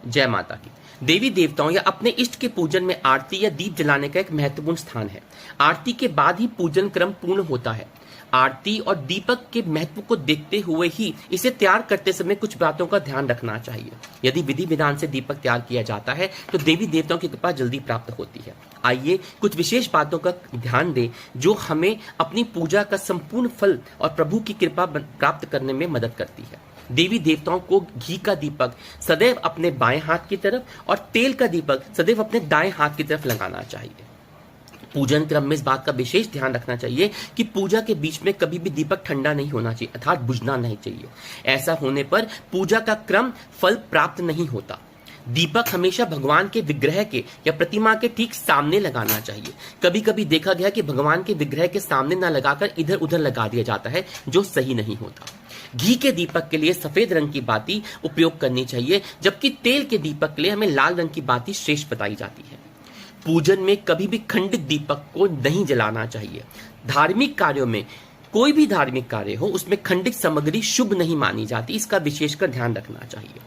जय माता की। देवी देवताओं या अपने इष्ट के पूजन में आरती या दीप जलाने का एक महत्वपूर्ण स्थान है। आरती के बाद ही पूजन क्रम पूर्ण होता है। आरती और दीपक के महत्व को देखते हुए ही इसे तैयार करते समय कुछ बातों का ध्यान रखना चाहिए। यदि विधि विधान से दीपक तैयार किया जाता है तो देवी देवताओं की कृपा जल्दी प्राप्त होती है। आइए कुछ विशेष बातों का ध्यान दें जो हमें अपनी पूजा का संपूर्ण फल और प्रभु की कृपा प्राप्त करने में मदद करती है। देवी देवताओं को घी का दीपक सदैव अपने बाएं हाथ की तरफ और तेल का दीपक सदैव अपने दाएं हाथ की तरफ लगाना चाहिए। पूजन क्रम में इस बात का विशेष ध्यान रखना चाहिए कि पूजा के बीच में कभी भी दीपक ठंडा नहीं होना चाहिए, अर्थात बुझना नहीं चाहिए। ऐसा होने पर पूजा का क्रम फल प्राप्त नहीं होता। दीपक हमेशा भगवान के विग्रह के या प्रतिमा के ठीक सामने लगाना चाहिए। कभी कभी देखा गया कि भगवान के विग्रह के सामने न लगाकर इधर उधर लगा दिया जाता है, जो सही नहीं होता। घी के दीपक के लिए सफेद रंग की बाती उपयोग करनी चाहिए, जबकि तेल के दीपक के लिए हमें लाल रंग की बाती श्रेष्ठ बताई जाती है। पूजन में कभी भी खंडित दीपक को नहीं जलाना चाहिए। धार्मिक कार्यों में कोई भी धार्मिक कार्य हो उसमें खंडित सामग्री शुभ नहीं मानी जाती, इसका विशेषकर ध्यान रखना चाहिए।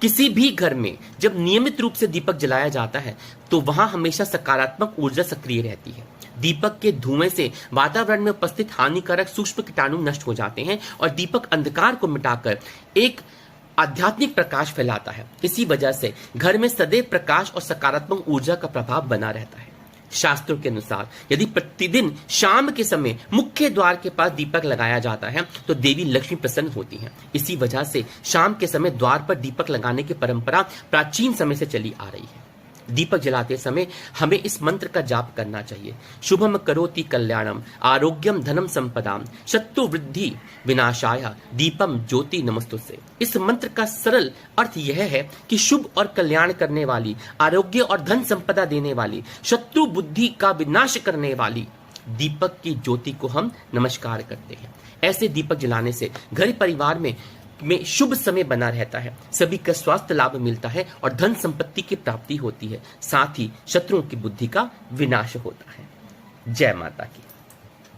किसी भी घर में जब नियमित रूप से दीपक जलाया जाता है तो वहां हमेशा सकारात्मक ऊर्जा सक्रिय रहती है। दीपक के धुएं से वातावरण में उपस्थित हानिकारक सूक्ष्म कीटाणु नष्ट हो जाते हैं और दीपक अंधकार को मिटाकर एक आध्यात्मिक प्रकाश फैलाता है। इसी वजह से घर में सदैव प्रकाश और सकारात्मक ऊर्जा का प्रभाव बना रहता है। शास्त्रों के अनुसार यदि प्रतिदिन शाम के समय मुख्य द्वार के पास दीपक लगाया जाता है तो देवी लक्ष्मी प्रसन्न होती हैं। इसी वजह से शाम के समय द्वार पर दीपक लगाने की परंपरा प्राचीन समय से चली आ रही है। दीपक जलाते समय हमें इस मंत्र का जाप करना चाहिए। शुभम करोति कल्याणम आरोग्यम धनम संपदाम शत्रु वृद्धि विनाशाय दीपम ज्योति नमस्तुते। इस मंत्र का सरल अर्थ यह है कि शुभ और कल्याण करने वाली, आरोग्य और धन संपदा देने वाली, शत्रु बुद्धि का विनाश करने वाली दीपक की ज्योति को हम नमस्कार करते हैं। ऐसे दीपक जलाने से घर परिवार में शुभ समय बना रहता है, सभी का स्वास्थ्य लाभ मिलता है और धन संपत्ति की प्राप्ति होती है। साथ ही शत्रुओं की बुद्धि का विनाश होता है। जय माता की।